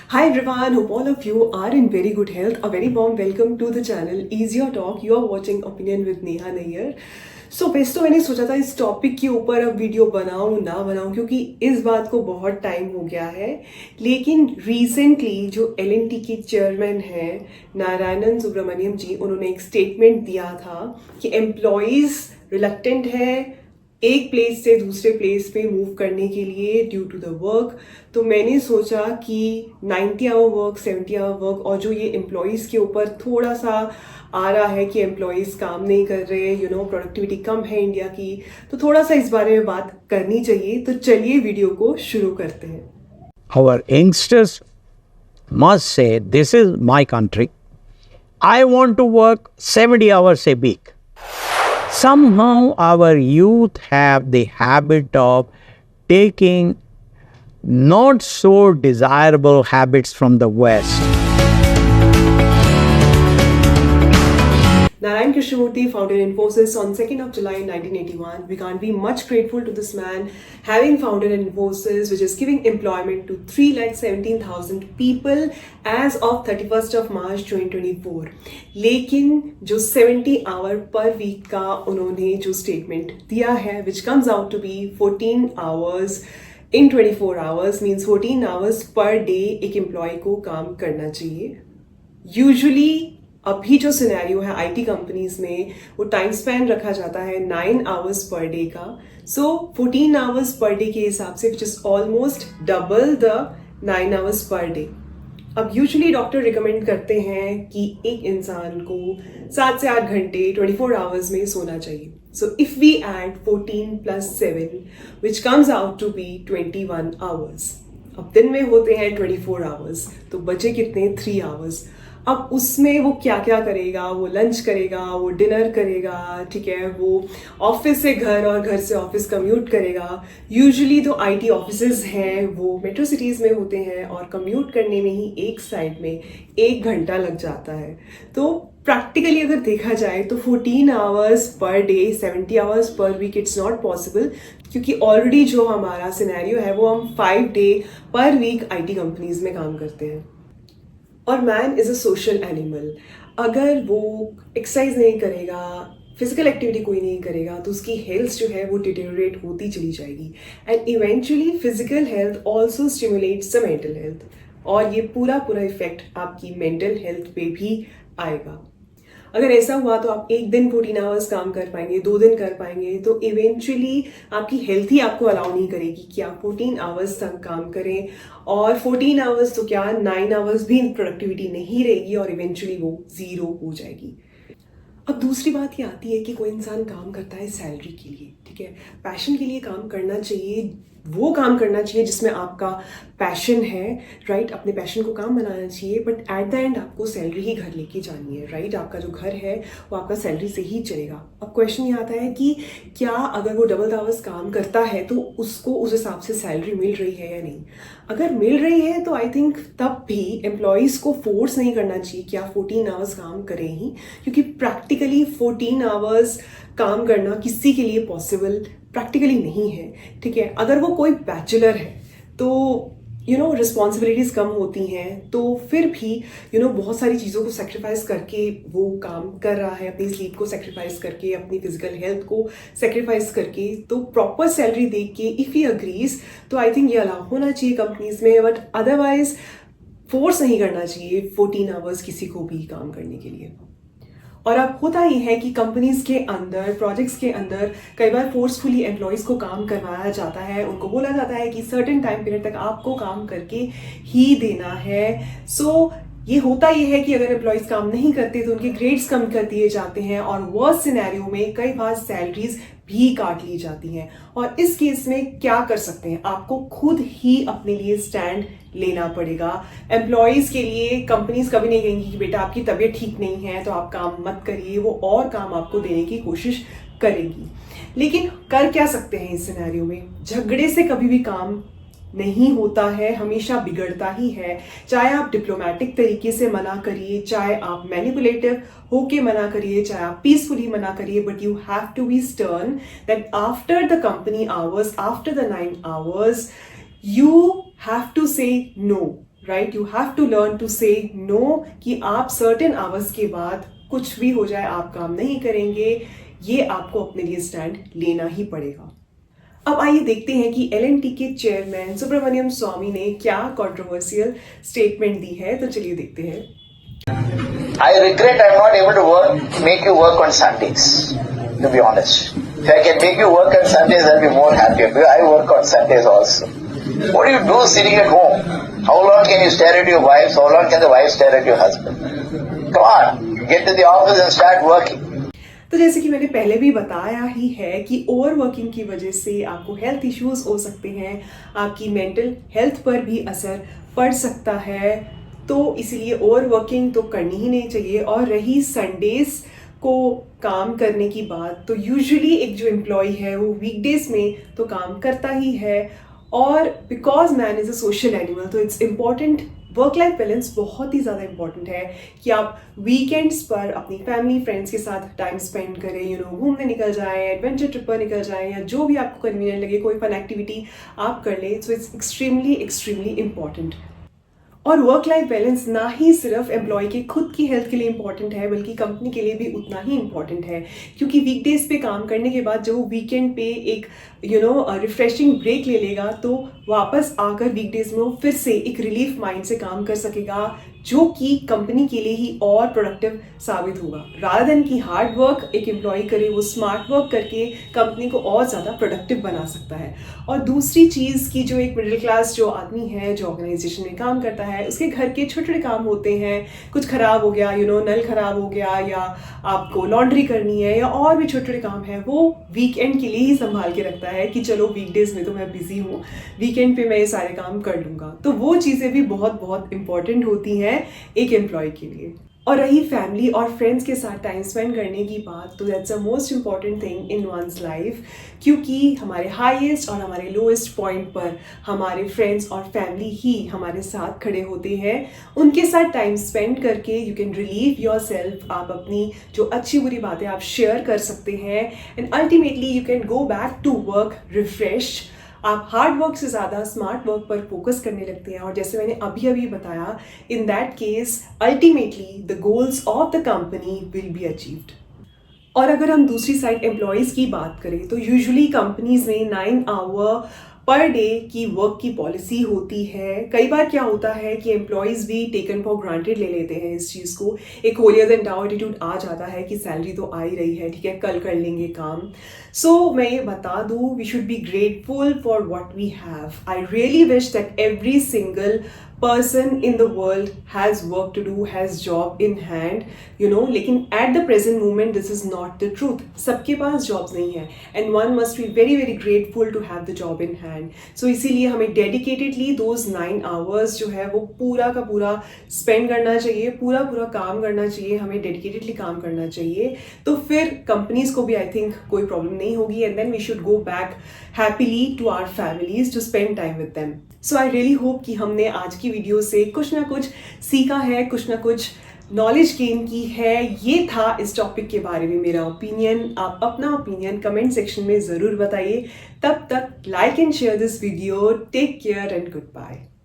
Hi everyone, hope all of you are in very good health. A very warm welcome to the channel Ease Your Talk. You are watching Opinion with Neha Nayyar. वैसे तो मैंने सोचा था इस topic के ऊपर अब video बनाऊं ना बनाऊं क्योंकि इस बात को बहुत टाइम हो गया है, लेकिन रिसेंटली जो एलएनटी के चेयरमैन हैं नारायणन सुब्रमण्यम जी, उन्होंने एक स्टेटमेंट दिया था कि एम्प्लॉयज़ रिलक्टेंट है एक प्लेस से दूसरे प्लेस पे मूव करने के लिए ड्यू टू द वर्क। तो मैंने सोचा कि 90 आवर वर्क, 70 आवर वर्क और जो ये एम्प्लॉयज़ के ऊपर थोड़ा सा आ रहा है कि एम्प्लॉयज़ काम नहीं कर रहे, प्रोडक्टिविटी कम है इंडिया की, तो थोड़ा सा इस बारे में बात करनी चाहिए। तो चलिए वीडियो को शुरू करते हैं। Our youngsters must say, this is my country. I want to work 70 hours a week. Somehow our youth have the habit of taking not so desirable habits from the West. Narayan Krishnamurthy founded Infosys on 2nd of July 1981. We can't be much grateful to this man having founded Infosys, which is giving employment to 3,17,000 people as of 31st of March 2024. लेकिन जो 70 hour per week का उन्होंने जो statement दिया है, which comes out to be 14 hours in 24 hours, means 14 hours per day एक employ को काम करना चाहिए। यूजुअली अभी जो सिनेरियो है आईटी कंपनीज में, वो टाइम स्पैन रखा जाता है 9 आवर्स पर डे का। 14 आवर्स पर डे के हिसाब से which is almost double the 9 hours per day. अब यूजुअली डॉक्टर रिकमेंड करते हैं कि एक इंसान को 7 से 8 घंटे 24 आवर्स में सोना चाहिए। So if we add 14 + 7 which comes out to be 21 hours. अब दिन में होते हैं 24 आवर्स, तो बचे कितने? 3 आवर्स। अब उसमें वो क्या क्या करेगा? वो लंच करेगा, वो डिनर करेगा, ठीक है, वो ऑफिस से घर और घर से ऑफिस कम्यूट करेगा। यूजुअली तो आईटी ऑफिसेज हैं वो मेट्रो सिटीज़ में होते हैं और कम्यूट करने में ही एक साइड में 1 घंटा लग जाता है। तो प्रैक्टिकली अगर देखा जाए तो 14 hours per day, 70 hours per week it's not possible, क्योंकि ऑलरेडी जो हमारा सिनेरियो है वो हम 5 डे पर वीक आईटी कंपनीज में काम करते हैं। और man is a social animal. अगर वो एक्सरसाइज नहीं करेगा, फिजिकल एक्टिविटी कोई नहीं करेगा, तो उसकी हेल्थ जो है वो डिटेरियोरेट होती चली जाएगी। And eventually physical health also stimulates the mental health, और ये पूरा इफेक्ट आपकी मेंटल हेल्थ पे भी आएगा। अगर ऐसा हुआ तो आप एक दिन 14 आवर्स काम कर पाएंगे, 2 दिन कर पाएंगे, तो इवेंचुअली आपकी हेल्थ ही आपको अलाउ नहीं करेगी कि आप 14 आवर्स तक काम करें। और 14 आवर्स तो क्या, 9 आवर्स भी प्रोडक्टिविटी नहीं रहेगी और इवेंचुअली वो 0 हो जाएगी। अब दूसरी बात ये आती है कि कोई इंसान काम करता है सैलरी के लिए, ठीक है, पैशन के लिए काम करना चाहिए। वो काम करना चाहिए जिसमें आपका पैशन है, राइट। अपने पैशन को काम बनाना चाहिए, बट एट द एंड आपको सैलरी ही घर लेके जानी है, राइट। आपका जो घर है वो आपका सैलरी से ही चलेगा। अब क्वेश्चन ये आता है कि क्या अगर वो डबल आवर्स काम करता है तो उसको उस हिसाब से सैलरी मिल रही है या नहीं। अगर मिल रही है तो आई थिंक तब भी एम्प्लॉयज़ को फोर्स नहीं करना चाहिए कि आप 14 आवर्स काम करें ही, क्योंकि प्रैक्टिकली 14 आवर्स काम करना किसी के लिए पॉसिबल प्रैक्टिकली नहीं है, ठीक है। अगर वो कोई बैचलर है तो रिस्पॉन्सिबिलिटीज़ कम होती हैं, तो फिर भी बहुत सारी चीज़ों को सेक्रीफाइस करके वो काम कर रहा है, अपनी स्लीप को सेक्रीफाइस करके, अपनी फिजिकल हेल्थ को सेक्रीफाइस करके, तो प्रॉपर सैलरी देख के इफ़ ही अग्रीज तो आई थिंक ये अलाउ होना चाहिए कंपनीज में, बट अदरवाइज फोर्स नहीं करना चाहिए 14 आवर्स किसी को भी काम करने के लिए। और अब होता ही है कि कंपनीज के अंदर, प्रोजेक्ट्स के अंदर कई बार फोर्सफुली एम्प्लॉयज़ को काम करवाया जाता है। उनको बोला जाता है कि सर्टेन टाइम पीरियड तक आपको काम करके ही देना है। ये होता ही है कि अगर एम्प्लॉयज़ काम नहीं करते तो उनके ग्रेड्स कम कर दिए जाते हैं और वर्स्ट सिनेरियो में कई बार सैलरीज भी काट ली जाती हैं। और इस केस में क्या कर सकते हैं? आपको खुद ही अपने लिए स्टैंड लेना पड़ेगा। एम्प्लॉयज़ के लिए कंपनीज कभी नहीं कहेंगी कि बेटा आपकी तबीयत ठीक नहीं है तो आप काम मत करिए, वो और काम आपको देने की कोशिश करेगी। लेकिन कर क्या सकते हैं इस सिनेरियो में? झगड़े से कभी भी काम नहीं होता है, हमेशा बिगड़ता ही है। चाहे आप डिप्लोमेटिक तरीके से मना करिए, चाहे आप मैनिपुलेटिव होके मना करिए, चाहे आप पीसफुली मना करिए, but you have to be stern that after the company hours, after the 9 hours, you have to say no, right? You have to learn to say no कि आप सर्टेन आवर्स के बाद कुछ भी हो जाए आप काम नहीं करेंगे, ये आपको अपने लिए स्टैंड लेना ही पड़ेगा। अब आइए देखते हैं कि L&T के चेयरमैन सुब्रमण्यम स्वामी ने क्या कंट्रोवर्शियल स्टेटमेंट दी है, तो चलिए देखते हैं। I regret I'm not able to make you work on Sundays, to be honest. If I can make you work on Sundays, I'll be more happier, because I work on Sundays also. What do you do sitting at home? How long can you stare at your wife? How long can the wife stare at your husband? Come on, get to the office and start working. तो जैसे कि मैंने पहले भी बताया ही है कि over working की वजह से आपको हेल्थ इश्यूज हो सकते हैं, आपकी मेंटल हेल्थ पर भी असर पड़ सकता है, तो इसीलिए ओवर वर्किंग तो करनी ही नहीं चाहिए। और रही संडेज को काम करने की बात, तो यूजुअली एक जो एम्प्लॉय है वो वीकडेज में तो काम करता ही है, और because man is a social animal, तो it's important, work life balance बहुत ही ज़्यादा इंपॉर्टेंट है कि आप वीकेंड्स पर अपनी फैमिली फ्रेंड्स के साथ टाइम स्पेंड करें, घूमने निकल जाएं, एडवेंचर ट्रिप पर निकल जाएं, या जो भी आपको कन्वीनियंट लगे कोई फन एक्टिविटी आप कर लें। So it's extremely important. और वर्क लाइफ बैलेंस ना ही सिर्फ एम्प्लॉय के खुद की हेल्थ के लिए इंपॉर्टेंट है, बल्कि कंपनी के लिए भी उतना ही इंपॉर्टेंट है, क्योंकि वीकडेज पे काम करने के बाद जब वो वीकेंड पे एक रिफ्रेशिंग ब्रेक ले लेगा, तो वापस आकर वीकडेज में वो फिर से एक रिलीफ माइंड से काम कर सकेगा, जो कि कंपनी के लिए ही और प्रोडक्टिव साबित होगा। रादर देन कि हार्ड वर्क एक एम्प्लॉय करे, वो स्मार्ट वर्क करके कंपनी को और ज़्यादा प्रोडक्टिव बना सकता है। और दूसरी चीज़ की जो एक मिडिल क्लास जो आदमी है, जो ऑर्गेनाइजेशन में काम करता है, उसके घर के छोटे छोटे काम होते हैं, कुछ खराब हो गया, नल खराब हो गया, या आपको लॉन्ड्री करनी है, या और भी छोटे छोटे काम है, वो वीकेंड के लिए ही संभाल के रखता है कि चलो वीकडेज में तो मैं बिजी हूँ, वीकेंड पे मैं ये सारे काम कर लूँगा। तो वो चीज़ें भी बहुत बहुत इंपॉर्टेंट होती हैं एक एम्प्लॉय के लिए। और रही फैमिली और फ्रेंड्स के साथ टाइम स्पेंड करने की बात, तो that's a most important thing in one's life, क्योंकि हमारे हाईएस्ट और हमारे लोएस्ट पॉइंट पर हमारे फ्रेंड्स और फैमिली ही हमारे साथ खड़े होते हैं। उनके साथ टाइम स्पेंड करके you can relieve your self, आप अपनी जो अच्छी बुरी बातें आप शेयर कर सकते हैं, and ultimately you can go back to work refresh. आप हार्ड वर्क से ज़्यादा स्मार्ट वर्क पर फोकस करने लगते हैं, और जैसे मैंने अभी बताया, in that case ultimately the goals of the company will be achieved. और अगर हम दूसरी साइड एम्प्लॉयज़ की बात करें, तो यूजुअली कंपनीज में 9 आवर पर डे की वर्क की पॉलिसी होती है। कई बार क्या होता है कि एम्प्लॉयज़ भी टेकन फॉर ग्रांटेड ले लेते हैं इस चीज़ को, एक होलियर देन डाउ एटीट्यूड आ जाता है कि सैलरी तो आ ही रही है, ठीक है कल कर लेंगे काम। सो मैं ये बता दूँ, we should be grateful for what we have. I really wish that every single person in the world has work to do, has job in hand, लेकिन at the present moment this is not the truth. सबके पास jobs नहीं है, and one must be very very grateful to have the job in hand. So इसीलिए हमें dedicatedly those 9 hours जो है वो पूरा का पूरा spend करना चाहिए, पूरा काम करना चाहिए, हमें dedicatedly काम करना चाहिए, तो फिर companies को भी I think कोई problem नहीं होगी, and then we should go back happily to our families to spend time with them. So I really hope कि हमने आज की वीडियो से कुछ ना कुछ सीखा है, कुछ ना कुछ नॉलेज गेन की है। ये था इस टॉपिक के बारे में मेरा ओपिनियन। आप अपना ओपिनियन कमेंट सेक्शन में ज़रूर बताइए। तब तक like and share this video. Take care and good bye.